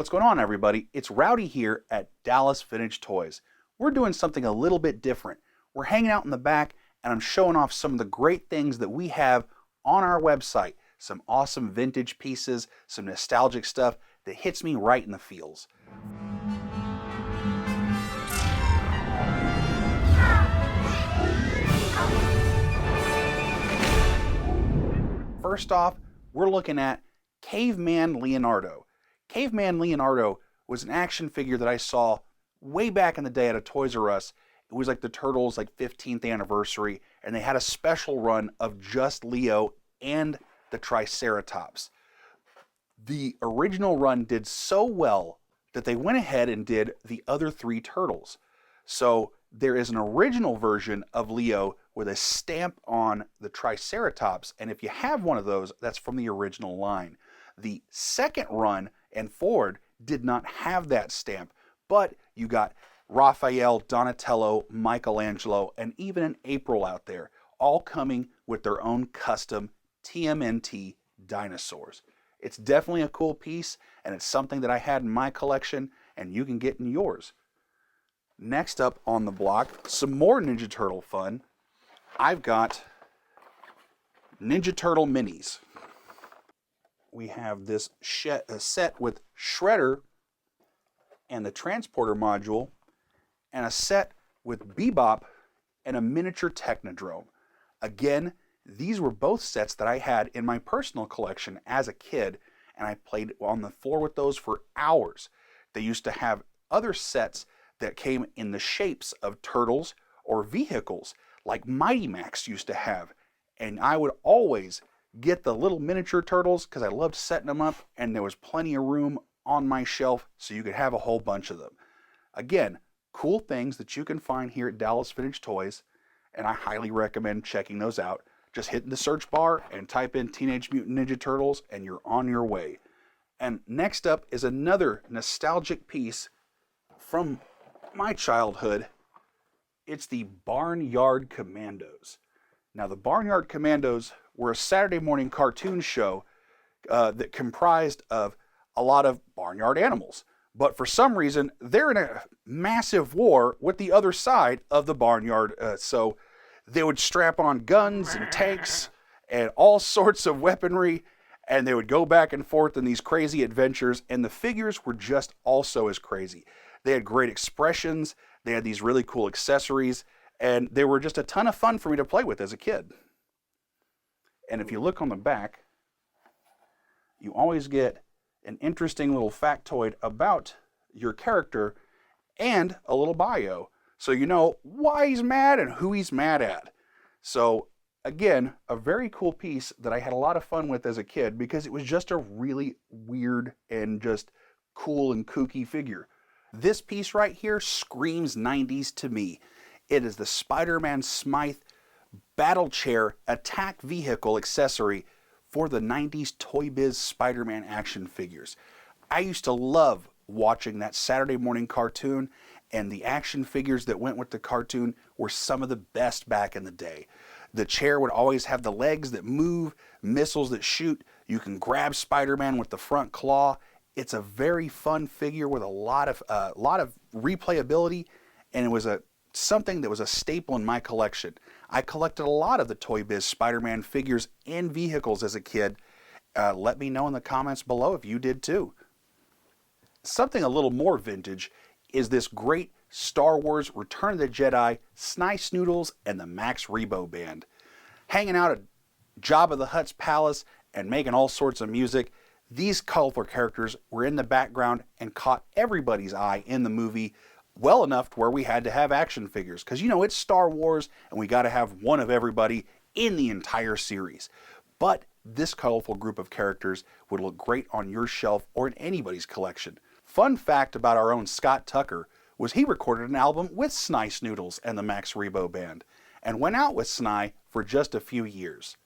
What's going on, everybody? It's Rowdy here at Dallas Vintage Toys. We're doing something a little bit different. We're hanging out in the back and I'm showing off some of the great things that we have on our website. Some awesome vintage pieces, some nostalgic stuff that hits me right in the feels. First off, we're looking at Caveman Leonardo. Caveman Leonardo was an action figure that I saw way back in the day at a Toys R Us. It was like the Turtles 15th anniversary, and they had a special run of just Leo and the Triceratops. The original run did so well that they went ahead and did the other three Turtles. So there is an original version of Leo with a stamp on the Triceratops, and if you have one of those, that's from the original line. The second run and forward did not have that stamp, but you got Raphael, Donatello, Michelangelo, and even an April out there, all coming with their own custom TMNT Dinosaurs. It's definitely a cool piece, and it's something that I had in my collection, and you can get in yours. Next up on the block, some more Ninja Turtle fun. I've got Ninja Turtle Minis. We have this set with Shredder and the transporter module, and a set with Bebop and a miniature Technodrome. Again, these were both sets that I had in my personal collection as a kid, and I played on the floor with those for hours. They used to have other sets that came in the shapes of turtles or vehicles, like Mighty Max used to have, and I would always get the little miniature turtles because I loved setting them up, and there was plenty of room on my shelf so you could have a whole bunch of them. Again, cool things that you can find here at Dallas Vintage Toys, and I highly recommend checking those out. Just hit the search bar and type in Teenage Mutant Ninja Turtles and you're on your way. And next up is another nostalgic piece from my childhood. It's the Barnard Commandos. Now, the Barnard Commandos were a Saturday morning cartoon show that comprised of a lot of barnyard animals. But for some reason, they're in a massive war with the other side of the barnyard. So they would strap on guns and tanks and all sorts of weaponry, and they would go back and forth in these crazy adventures, and the figures were just also as crazy. They had great expressions, they had these really cool accessories, and they were just a ton of fun for me to play with as a kid. And if you look on the back, you always get an interesting little factoid about your character and a little bio, so you know why he's mad and who he's mad at. So again, a very cool piece that I had a lot of fun with as a kid because it was just a really weird and just cool and kooky figure. This piece right here screams 90s to me. It is the Spider-Man Smythe Battle Chair Attack Vehicle accessory for the 90s Toy Biz Spider-Man action figures. I used to love watching that Saturday morning cartoon, and the action figures that went with the cartoon were some of the best back in the day. The chair would always have the legs that move, missiles that shoot. You can grab Spider-Man with the front claw. It's a very fun figure with a lot of replayability, and it was something that was a staple in my collection. I collected a lot of the Toy Biz Spider-Man figures and vehicles as a kid. Let me know in the comments below if you did too. Something a little more vintage is this great Star Wars Return of the Jedi Snice Noodles and the Max Rebo Band. Hanging out at Jabba the Hutt's palace and making all sorts of music, these colorful characters were in the background and caught everybody's eye in the movie well enough to where we had to have action figures. Because, you know, it's Star Wars and we got to have one of everybody in the entire series. But this colorful group of characters would look great on your shelf or in anybody's collection. Fun fact about our own Scott Tucker was he recorded an album with Snice Noodles and the Max Rebo Band and went out with Sny for just a few years.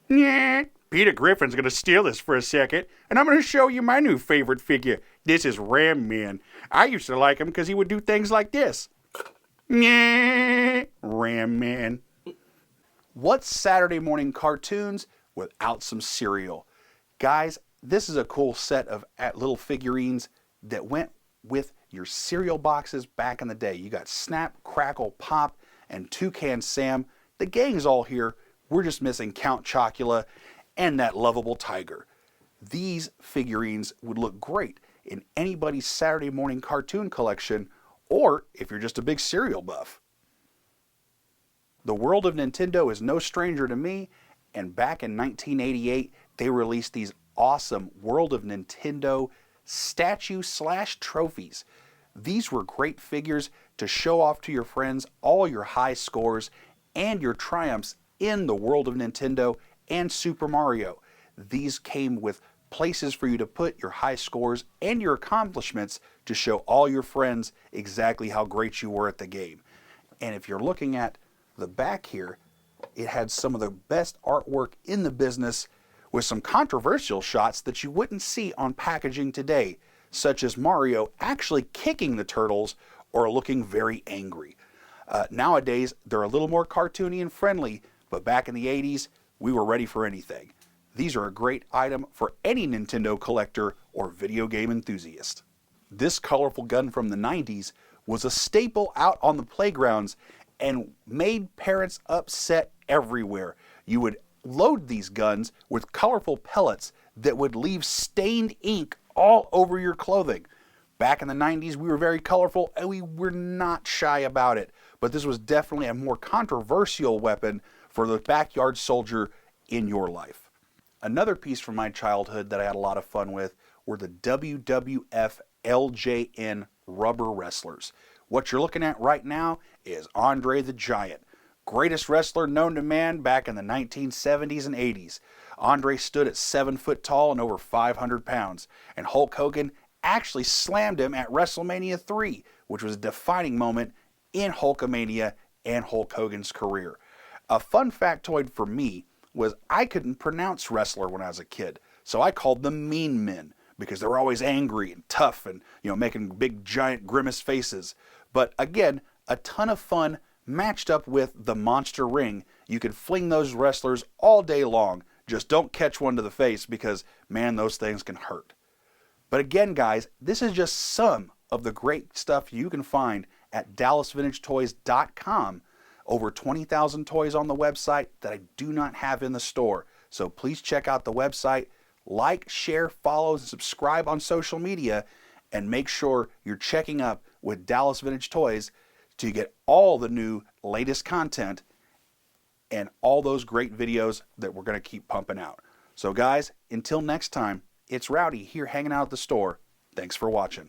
Yeah, Peter Griffin's going to steal this for a second, and I'm going to show you my new favorite figure. This is Ramman. I used to like him because he would do things like this. Yeah, Ramman. What's Saturday morning cartoons without some cereal? Guys, this is a cool set of little figurines. that went with your cereal boxes back in the day. You got Snap, Crackle, Pop, and Toucan Sam. The gang's all here. We're just missing Count Chocula and that lovable tiger. These figurines would look great in anybody's Saturday morning cartoon collection, or if you're just a big cereal buff. The world of Nintendo is no stranger to me, and back in 1988, they released these awesome World of Nintendo statue/trophies. These were great figures to show off to your friends all your high scores and your triumphs in the world of Nintendo and Super Mario. These came with places for you to put your high scores and your accomplishments to show all your friends exactly how great you were at the game. And if you're looking at the back here, it had some of the best artwork in the business with some controversial shots that you wouldn't see on packaging today, such as Mario actually kicking the turtles or looking very angry. Nowadays, they're a little more cartoony and friendly, but back in the 80s, we were ready for anything. These are a great item for any Nintendo collector or video game enthusiast. This colorful gun from the 90s was a staple out on the playgrounds and made parents upset everywhere. You would load these guns with colorful pellets that would leave stained ink all over your clothing. Back in the 90s, we were very colorful and we were not shy about it. But this was definitely a more controversial weapon for the backyard soldier in your life. Another piece from my childhood that I had a lot of fun with were the WWF LJN rubber wrestlers. What you're looking at right now is Andre the Giant, greatest wrestler known to man back in the 1970s and 80s. Andre stood at 7 foot tall and over 500 pounds, and Hulk Hogan actually slammed him at WrestleMania 3, which was a defining moment in Hulkamania and Hulk Hogan's career. A fun factoid for me was I couldn't pronounce wrestler when I was a kid, so I called them mean men because they were always angry and tough and, making big giant grimace faces. But again, a ton of fun matched up with the Monster Ring. You could fling those wrestlers all day long. Just don't catch one to the face because, man, those things can hurt. But again, guys, this is just some of the great stuff you can find at DallasVintageToys.com. Over 20,000 toys on the website that I do not have in the store. So please check out the website, like, share, follow, and subscribe on social media, and make sure you're checking up with Dallas Vintage Toys to get all the new latest content and all those great videos that we're going to keep pumping out. So guys, until next time, it's Rowdy here hanging out at the store. Thanks for watching.